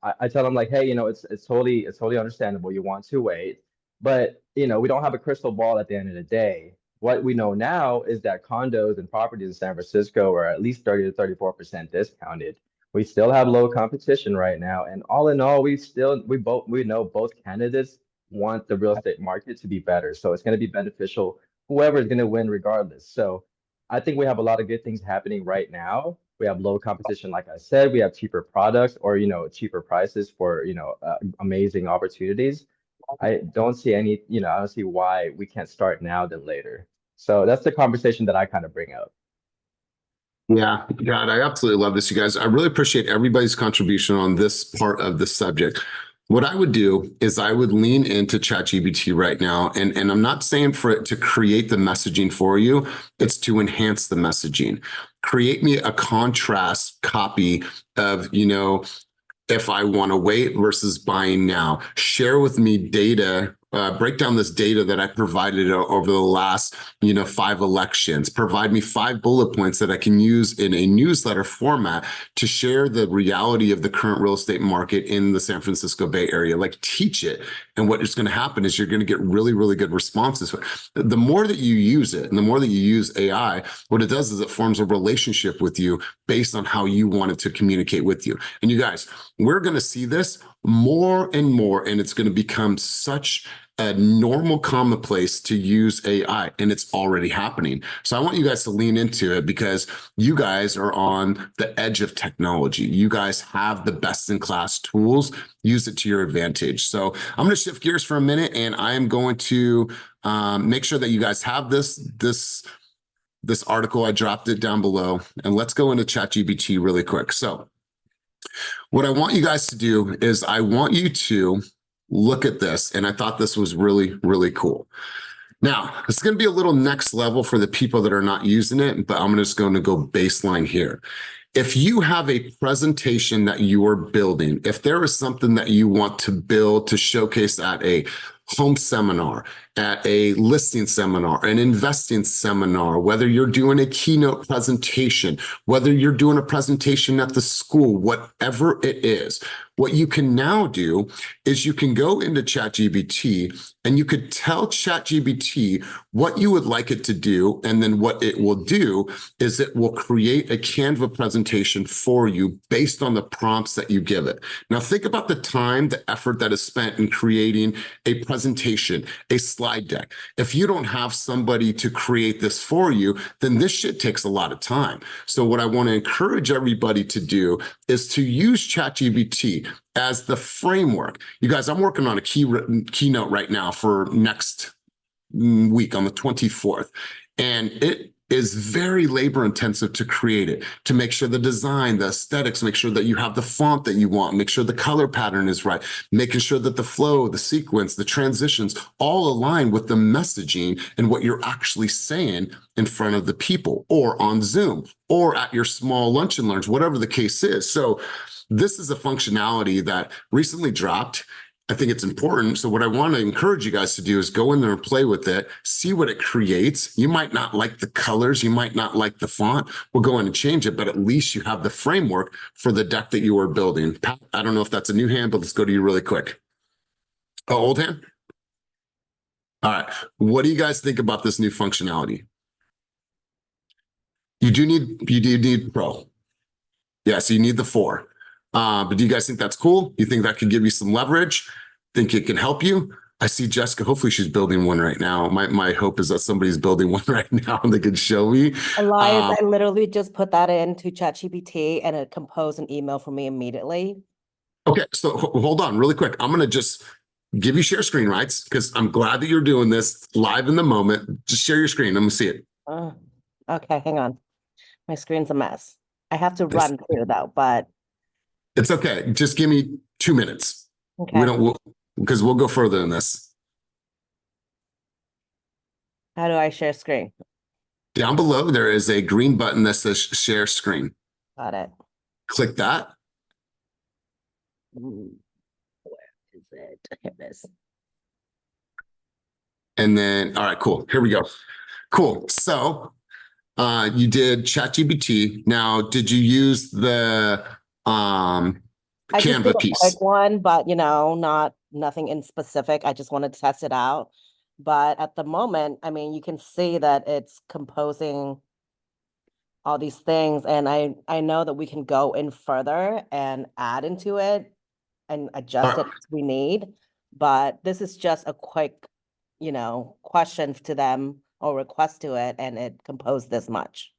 I tell them like, hey, it's totally understandable. You want to wait, but we don't have a crystal ball at the end of the day. What we know now is that condos and properties in San Francisco are at least 30 to 34% discounted. We still have low competition right now, and all in all, we know both candidates want the real estate market to be better. So it's going to be beneficial whoever is going to win regardless. So I think we have a lot of good things happening right now. We have low competition, like I said. We have cheaper products, or cheaper prices for amazing opportunities. I don't see I don't see why we can't start now than later. So that's the conversation that I kind of bring up. Yeah, God, I absolutely love this, you guys. I really appreciate everybody's contribution on this part of the subject. What I would do is I would lean into ChatGPT right now, and I'm not saying for it to create the messaging for you, it's to enhance the messaging. Create me a contrast copy of, if I want to wait versus buying now. Share with me data, break down this data that I provided over the last, 5 elections. Provide me 5 bullet points that I can use in a newsletter format to share the reality of the current real estate market in the San Francisco Bay Area. Like, teach it. And what is going to happen is you're going to get really, really good responses. The more that you use it and the more that you use AI, what it does is it forms a relationship with you based on how you want it to communicate with you. And you guys, we're going to see this more and more, and it's going to become such a normal commonplace to use AI, and it's already happening. So I want you guys to lean into it, because you guys are on the edge of technology. You guys have the best in class tools. Use it to your advantage. So I'm going to shift gears for a minute, and I am going to make sure that you guys have this article. I dropped it down below, and let's go into ChatGPT really quick. So what I want you guys to do is I want you to look at this, and I thought this was really, really cool. Now, it's going to be a little next level for the people that are not using it, but I'm just going to go baseline here. If you have a presentation that you are building, if there is something that you want to build to showcase at a home seminar, at a listing seminar, an investing seminar, whether you're doing a keynote presentation, whether you're doing a presentation at the school, whatever it is, what you can now do is you can go into ChatGPT and you could tell ChatGPT what you would like it to do. And then what it will do is it will create a Canva presentation for you based on the prompts that you give it. Now, think about the time, the effort that is spent in creating a presentation, a slide deck. If you don't have somebody to create this for you, then this shit takes a lot of time. So what I want to encourage everybody to do is to use ChatGPT as the framework. You guys, I'm working on a keynote right now for next week on the 24th. And it is very labor intensive to create it, to make sure the design, the aesthetics, make sure that you have the font that you want, make sure the color pattern is right, making sure that the flow, the sequence, the transitions all align with the messaging and what you're actually saying in front of the people or on Zoom or at your small lunch and learns, whatever the case is. So this is a functionality that recently dropped. I think it's important. So what I want to encourage you guys to do is go in there and play with it, see what it creates. You might not like the colors, you might not like the font. We'll go in and change it, but at least you have the framework for the deck that you are building. Pat, I don't know if that's a new hand, but let's go to you really quick. Oh, old hand? All right. What do you guys think about this new functionality? You do need Pro. Yeah, so you need the 4. But do you guys think that's cool? You think that could give you some leverage? Think it can help you? I see Jessica, hopefully she's building one right now. My hope is that somebody's building one right now and they can show me. Elias, I literally just put that into ChatGPT and it composed an email for me immediately. Okay, so hold on really quick. I'm going to just give you share screen rights because I'm glad that you're doing this live in the moment. Just share your screen. Let me see it. Okay, hang on. My screen's a mess. I have to run through though, but it's okay. Just give me 2 minutes. okay. Because we'll go further than this. How do I share screen? Down below, there is a green button that says share screen. Got it. Click that. Where is it? Here it is. And then, all right, cool. Here we go. Cool. So you did ChatGPT. Now, did you use the I just Canva did a piece? quick one, but nothing in specific. I just want to test it out. But at the moment, I mean, you can see that it's composing all these things. And I know that we can go in further and add into it and adjust it as we need. But this is just a quick, question to them or request to it, and it composed this much.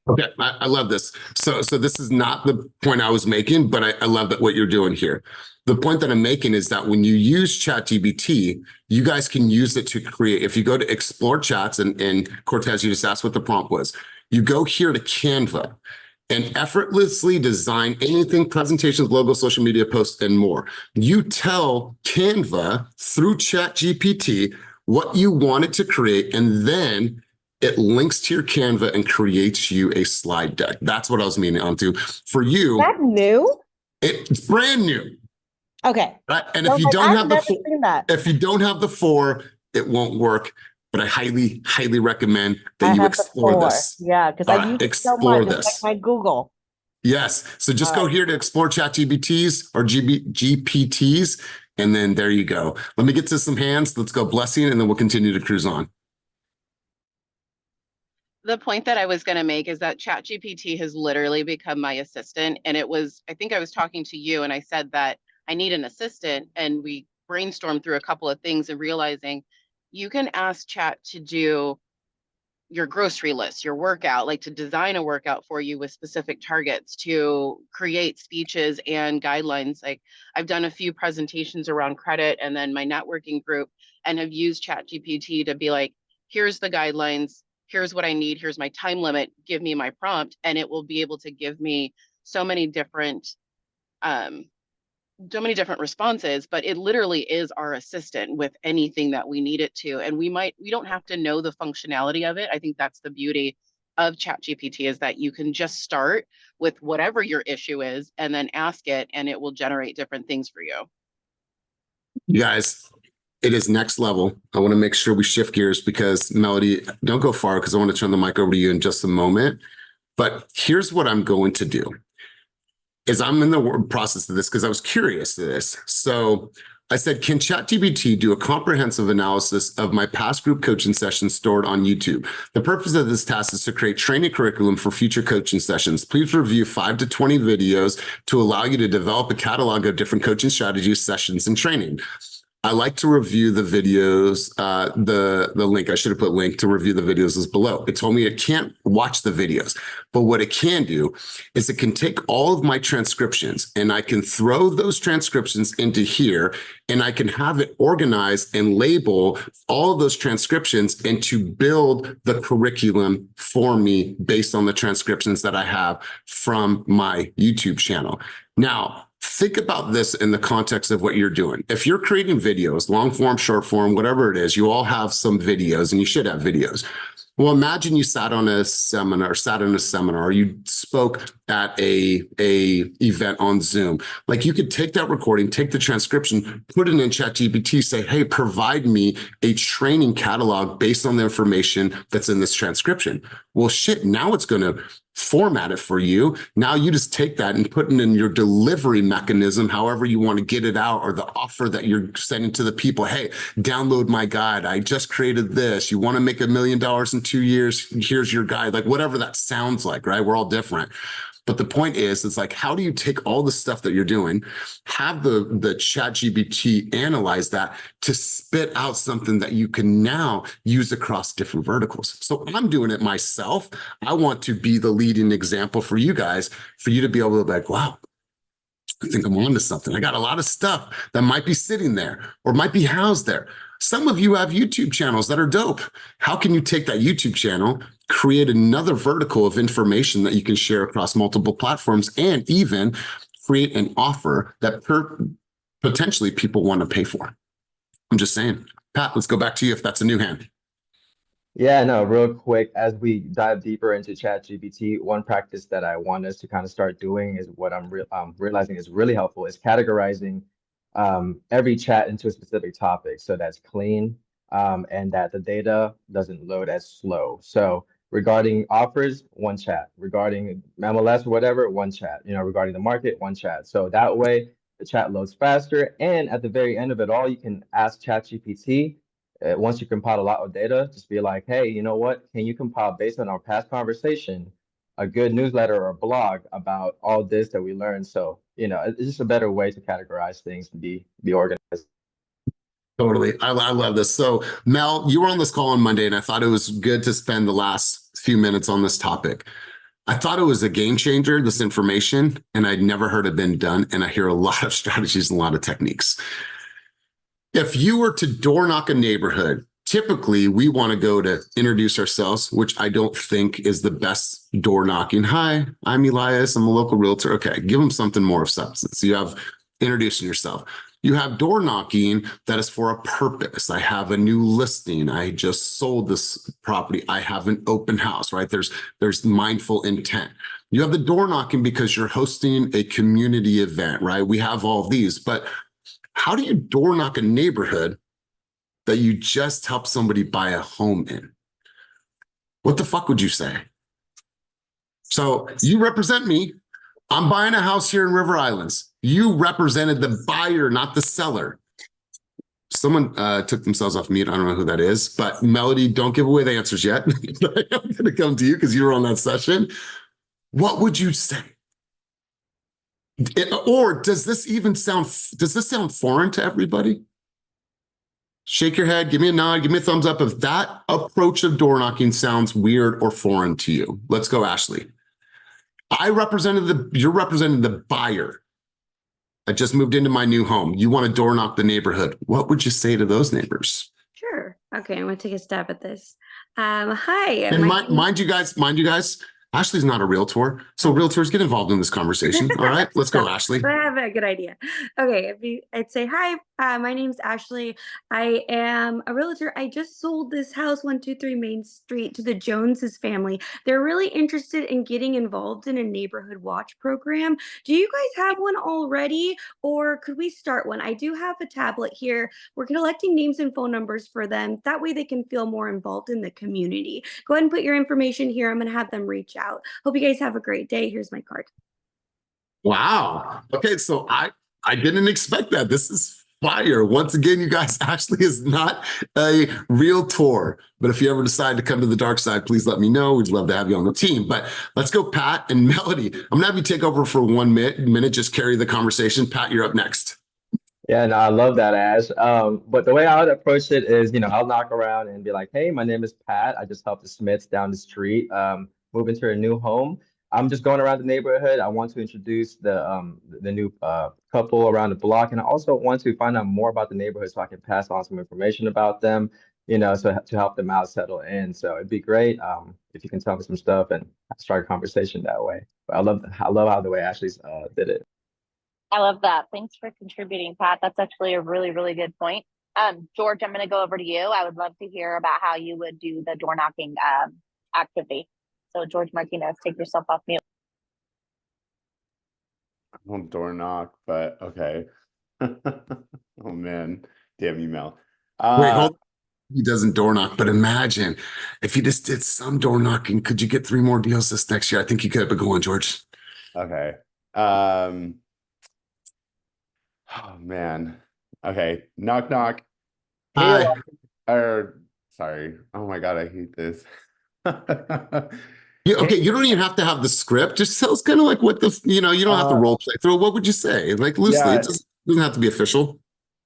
Okay, I love this. So this is not the point I was making, but I love that what you're doing here. The point that I'm making is that when you use ChatGPT, you guys can use it to create. If you go to explore chats and Cortez, you just asked what the prompt was. You go here to Canva and effortlessly design anything, presentations, logos, social media posts, and more. You tell Canva through ChatGPT what you want it to create, and then it links to your Canva and creates you a slide deck. That's what I was meaning onto. For you, Is that new? it's brand new. Okay. Right? And if you don't have if you don't have the 4, it won't work. But I highly, highly recommend that you explore this. Yeah, because I use it so much. It's like my Google. Yes. So just go here to explore ChatGPTs or GPTs, and then there you go. Let me get to some hands. Let's go blessing, and then we'll continue to cruise on. The point that I was going to make is that ChatGPT has literally become my assistant. And I think I was talking to you and I said that I need an assistant, and we brainstormed through a couple of things and realizing you can ask Chat to do your grocery list, your workout, like to design a workout for you with specific targets, to create speeches and guidelines. Like I've done a few presentations around credit and then my networking group, and have used ChatGPT to be like, here's the guidelines, here's what I need, here's my time limit, give me my prompt, and it will be able to give me so many different responses. But it literally is our assistant with anything that we need it to. And we don't have to know the functionality of it. I think that's the beauty of ChatGPT, is that you can just start with whatever your issue is and then ask it, and it will generate different things for you. You guys, it is next level. I want to make sure we shift gears because Melody, don't go far because I want to turn the mic over to you in just a moment. But here's what I'm going to do. Is I'm in the process of this because I was curious to this. So I said, can ChatGPT do a comprehensive analysis of my past group coaching sessions stored on YouTube? The purpose of this task is to create training curriculum for future coaching sessions. Please review 5 to 20 videos to allow you to develop a catalog of different coaching strategies, sessions, and training. I like to review the videos. The link, I should have put link to review the videos is below. It told me it can't watch the videos, but what it can do is it can take all of my transcriptions and I can throw those transcriptions into here and I can have it organized and label all of those transcriptions and to build the curriculum for me based on the transcriptions that I have from my YouTube channel. Now, think about this in the context of what you're doing. If you're creating videos, long form, short form, whatever it is, you all have some videos and you should have videos. Well, imagine you sat in a seminar, or you spoke at a event on Zoom. Like you could take that recording, take the transcription, put it in ChatGPT, say, hey, provide me a training catalog based on the information that's in this transcription. Well, shit, now it's going to format it for you. Now you just take that and put it in your delivery mechanism, however you want to get it out, or the offer that you're sending to the people. Hey, download my guide. I just created this. You want to make $1 million in 2 years? Here's your guide. Like whatever that sounds like, right? We're all different. But the point is, it's like, how do you take all the stuff that you're doing, have the ChatGPT analyze that to spit out something that you can now use across different verticals? So I'm doing it myself. I want to be the leading example for you guys, for you to be able to be like, wow, I think I'm on to something. I got a lot of stuff that might be sitting there or might be housed there. Some of you have YouTube channels that are dope. How can you take that YouTube channel, create another vertical of information that you can share across multiple platforms, and even create an offer that potentially people want to pay for? I'm just saying. Pat, let's go back to you if that's a new hand. Yeah, no, real quick, as we dive deeper into ChatGPT, one practice that I want us to kind of start doing is what I'm realizing is really helpful is categorizing every chat into a specific topic. So that's clean and that the data doesn't load as slow. So regarding offers, one chat. Regarding MLS or whatever, one chat. You know, regarding the market, one chat. So that way the chat loads faster. And at the very end of it all, you can ask ChatGPT, once you compile a lot of data, just be like, hey, you know what? Can you compile based on our past conversation, a good newsletter or blog about all this that we learned? So, you know, it's just a better way to categorize things and be organized. Totally. I love this. So Mel, you were on this call on Monday and I thought it was good to spend the last few minutes on this topic. I thought it was a game changer, this information, and I'd never heard it been done. And I hear a lot of strategies and a lot of techniques. If you were to door knock a neighborhood, typically we want to go to introduce ourselves, which I don't think is the best door knocking. Hi, I'm Elias. I'm a local realtor. Okay, give them something more of substance. You have introducing yourself. You have door knocking that is for a purpose. I have a new listing. I just sold this property. I have an open house, right? There's mindful intent. You have the door knocking because you're hosting a community event, right? We have all of these, but how do you door knock a neighborhood that you just helped somebody buy a home in? What the fuck would you say? So you represent me. I'm buying a house here in River Islands. You represented the buyer, not the seller. Someone took themselves off mute. I don't know who that is, but Melody, don't give away the answers yet. I'm going to come to you because you were on that session. What would you say? Or does this sound foreign to everybody? Shake your head, give me a nod, give me a thumbs up if that approach of door knocking sounds weird or foreign to you. Let's go, Ashley. You're representing the buyer. I just moved into my new home. You want to door knock the neighborhood. What would you say to those neighbors? Sure. Okay, I'm gonna take a stab at this. Hi. And mind you guys, Ashley's not a realtor, so realtors get involved in this conversation. All right, let's go, Ashley. I have a good idea. Okay, I'd say, hi, my name's Ashley. I am a realtor. I just sold this house, 123 Main Street, to the Joneses family. They're really interested in getting involved in a neighborhood watch program. Do you guys have one already, or could we start one? I do have a tablet here. We're collecting names and phone numbers for them. That way they can feel more involved in the community. Go ahead and put your information here. I'm going to have them reach out. Hope you guys have a great day. Here's my card. Wow. Okay, so I didn't expect that. This is fire. Once again, you guys, Ashley is not a realtor, but if you ever decide to come to the dark side, please let me know. We'd love to have you on the team. But let's go, Pat and Melody. I'm gonna have you take over for 1 minute, just carry the conversation. Pat, you're up next. Yeah, no, I love that, Ash. But the way I would approach it is, I'll knock around and be like, "Hey, my name is Pat. I just helped the Smiths down the street move into a new home. I'm just going around the neighborhood. I want to introduce the new couple around the block, and I also want to find out more about the neighborhood so I can pass on some information about them, so to help them out settle in. So it'd be great if you can tell me some stuff and start a conversation that way. But I love how the way Ashley's did it. I love that. Thanks for contributing, Pat. That's actually a really, really good point. George, I'm going to go over to you. I would love to hear about how you would do the door knocking activity. So, George Martinez, take yourself off mute. I won't door knock, but okay. Oh man, damn email. Wait, hold. He doesn't door knock, but imagine if he just did some door knocking. Could you get 3 more deals this next year? I think you could. But go on, George. Okay. Oh man. Okay. Knock knock. Hey, Hi. or sorry. Oh my God, I hate this. Yeah, Hey, okay, you don't even have to have the script. Just tell us kind of like what you don't have to role play through. What would you say? Like loosely. yeah. It doesn't have to be official.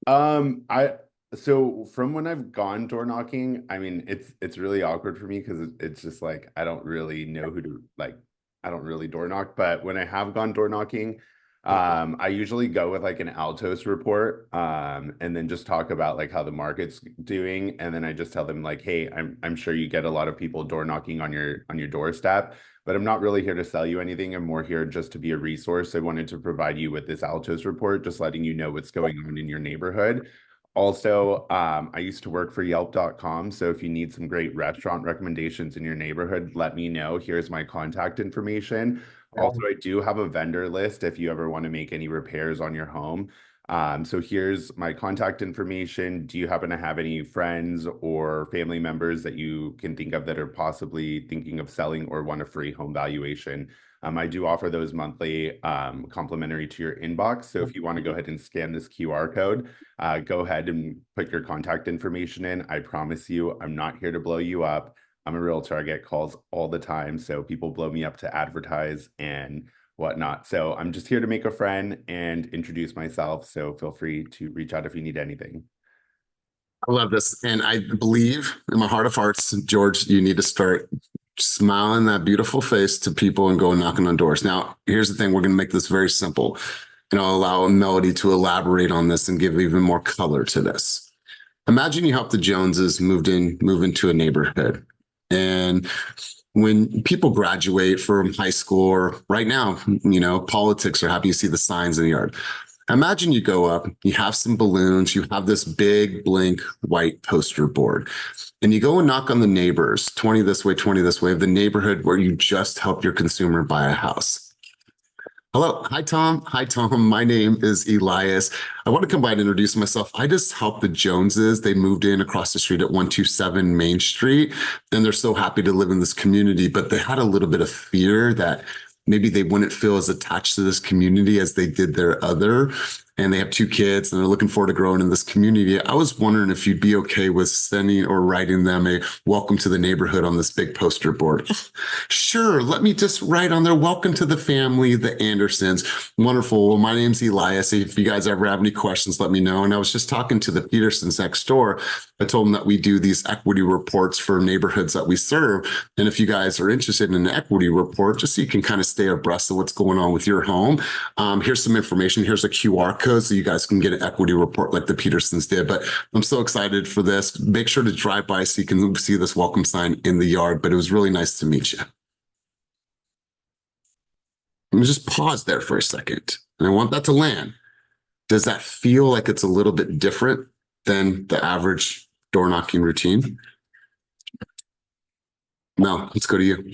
I so from when I've gone door knocking, I mean it's really awkward for me because it's just like I don't really know who to like. I don't really door knock, but when I have gone door knocking, I usually go with like an Altos report, and then just talk about like how the market's doing, and then I just tell them like, hey, I'm sure you get a lot of people door knocking on your doorstep, but I'm not really here to sell you anything. I'm more here just to be a resource. I wanted to provide you with this Altos report, just letting you know what's going on in your neighborhood. Also, I used to work for Yelp.com. So if you need some great restaurant recommendations in your neighborhood, let me know. Here's my contact information. Also, I do have a vendor list if you ever want to make any repairs on your home. So here's my contact information. Do you happen to have any friends or family members that you can think of that are possibly thinking of selling or want a free home valuation? I do offer those monthly complimentary to your inbox. So if you want to go ahead and scan this QR code, go ahead and put your contact information in. I promise you, I'm not here to blow you up. I'm a realtor. I get calls all the time. So people blow me up to advertise and whatnot. So I'm just here to make a friend and introduce myself. So feel free to reach out if you need anything. I love this. And I believe in my heart of hearts, George, you need to start smiling that beautiful face to people and go knocking on doors. Now, here's the thing. We're going to make this very simple. And I'll allow Melody to elaborate on this and give even more color to this. Imagine you help the Joneses move into a neighborhood. And when people graduate from high school or right now, politics are happy you see the signs in the yard. Imagine you go up, you have some balloons, you have this big blank white poster board, and you go and knock on the neighbors, 20 this way, 20 this way, of the neighborhood where you just helped your consumer buy a house. Hello. Hi, Tom. Hi, Tom. My name is Elias. I want to come by and introduce myself. I just helped the Joneses. They moved in across the street at 127 Main Street, and they're so happy to live in this community, but they had a little bit of fear that maybe they wouldn't feel as attached to this community as they did their other. And they have 2 kids and they're looking forward to growing in this community. I was wondering if you'd be okay with sending or writing them a welcome to the neighborhood on this big poster board. Sure, let me just write on there, welcome to the family, the Andersons. Wonderful. Well, my name's Elias. If you guys ever have any questions, let me know. And I was just talking to the Petersons next door. I told them that we do these equity reports for neighborhoods that we serve. And if you guys are interested in an equity report, just so you can kind of stay abreast of what's going on with your home, here's some information. Here's a QR code so you guys can get an equity report like the Petersons did. But I'm so excited for this. Make sure to drive by so you can see this welcome sign in the yard. But it was really nice to meet you. Let me just pause there for a second. And I want that to land. Does that feel like it's a little bit different than the average door knocking routine? No, let's go to you.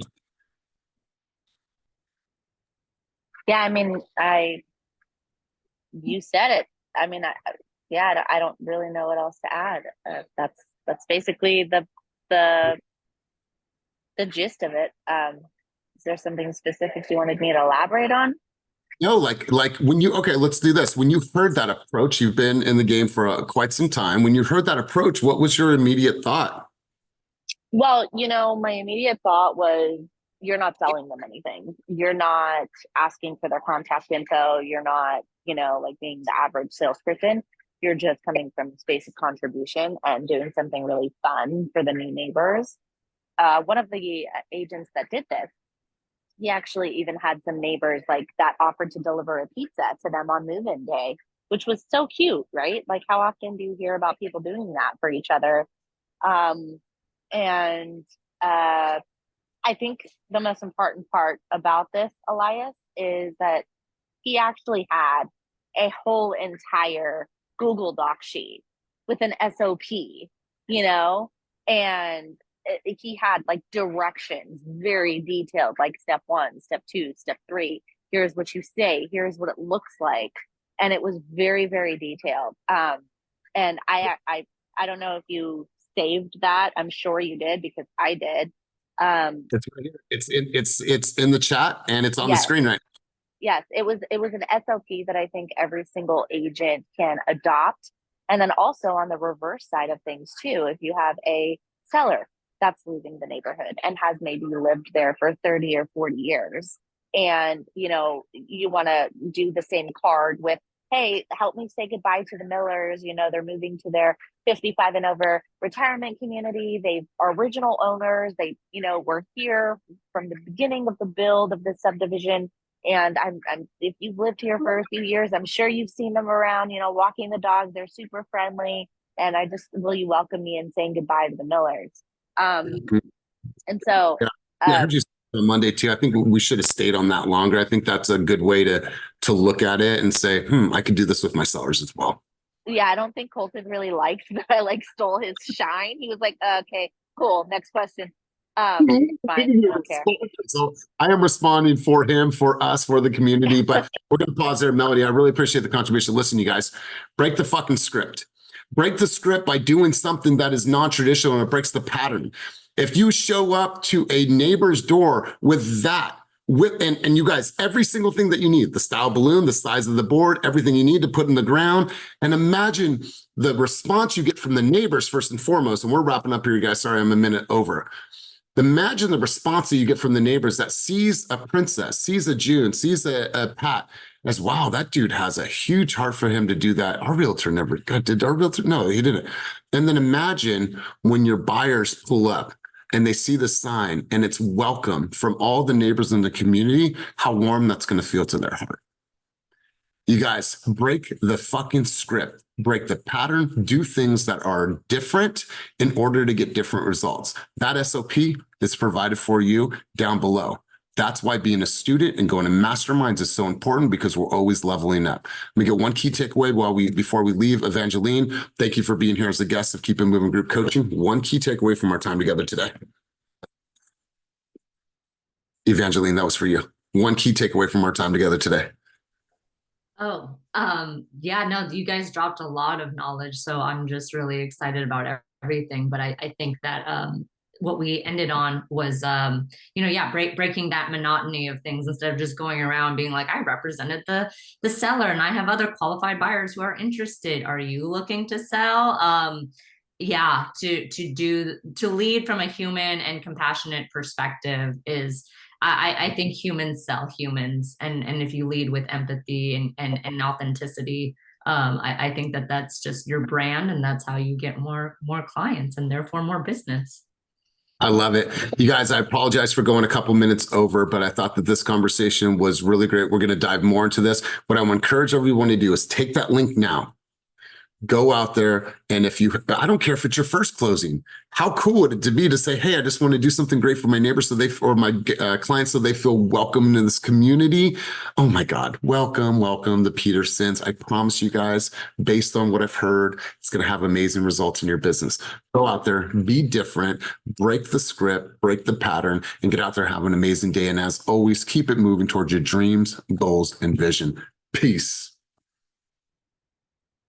Yeah, I mean, you said it. I mean, I don't really know what else to add. That's basically the gist of it. Is there something specific you wanted me to elaborate on? No, like when okay, let's do this. When you heard that approach, you've been in the game for quite some time. When you heard that approach, what was your immediate thought? Well, my immediate thought was you're not selling them anything. You're not asking for their contact info. You're not, like being the average salesperson. you're just coming from a space of contribution and doing something really fun for the new neighbors. One of the agents that did this, he actually even had some neighbors like that offered to deliver a pizza to them on move-in day, which was so cute, right? Like, how often do you hear about people doing that for each other? And I think the most important part about this, Elias, is that he actually had a whole entire Google Doc sheet with an SOP, you know, and he had like directions, very detailed, like step 1, step 2, step 3. Here's what you say. Here's what it looks like, and it was very, very detailed. And I don't know if you saved that. I'm sure you did because I did. It's right here. It's in the chat and it's on the Yes. screen right Yes, it was an SOP that I think every single agent can adopt. And then also on the reverse side of things too, if you have a seller that's leaving the neighborhood and has maybe lived there for 30 or 40 years, and you know, you want to do the same card with, hey, help me say goodbye to the Millers, you know, they're moving to their 55 and over retirement community. They are original owners. They, you know, were here from the beginning of the build of the subdivision. And I'm if you've lived here for a few years, I'm sure you've seen them around, you know, walking the dog. They're super friendly. And I just, will you welcome me in saying goodbye to the Millers? And so, yeah. I heard you say on Monday too. I think we should have stayed on that longer. I think that's a good way to look at it and say, I could do this with my sellers as well. yeah, I don't think Colton really liked that I like stole his shine. He was like, okay, cool, next question. Fine, I don't care. So I am responding for him, for us, for the community, but we're going to pause there. Melody, I really appreciate the contribution. Listen, you guys, break the fucking script. Break the script by doing something that is non-traditional and it breaks the pattern. If you show up to a neighbor's door with that, and you guys, every single thing that you need, the style balloon, the size of the board, everything you need to put in the ground, and imagine the response you get from the neighbors first and foremost, and we're wrapping up here, you guys, sorry, I'm a minute over. Imagine the response that you get from the neighbors that sees a princess, sees a June, sees a Pat, as, wow, that dude has a huge heart for him to do that. Our realtor never did. Our realtor, no, he didn't. And then imagine when your buyers pull up and they see the sign and it's welcome from all the neighbors in the community, how warm that's going to feel to their heart. You guys, break the fucking script, break the pattern, do things that are different in order to get different results. That SOP is provided for you down below. That's why being a student and going to masterminds is so important, because we're always leveling up. Let me get one key takeaway before we leave. Evangeline, thank you for being here as a guest of Keep It Moving Group Coaching. One key takeaway from our time together today. Evangeline, that was for you. One key takeaway from our time together today. Oh, yeah, no, you guys dropped a lot of knowledge, so I'm just really excited about everything. But I think that what we ended on was, breaking that monotony of things, instead of just going around being like, I represented the seller and I have other qualified buyers who are interested. Are you looking to sell? To lead from a human and compassionate perspective is, I think humans sell humans, and if you lead with empathy and authenticity, I think that that's just your brand, and that's how you get more clients and therefore more business. I love it. You guys, I apologize for going a couple minutes over, but I thought that this conversation was really great. We're going to dive more into this. What I want to encourage everyone to do is take that link now. Go out there, and I don't care if it's your first closing. How cool would it be to say, hey, I just want to do something great for my neighbors or my clients so they feel welcome in this community. Oh my God, welcome the Petersons. I promise you guys, based on what I've heard, it's going to have amazing results in your business. Go out there, be different, break the script, break the pattern, and get out there, have an amazing day. And as always, keep it moving towards your dreams, goals, and vision. Peace.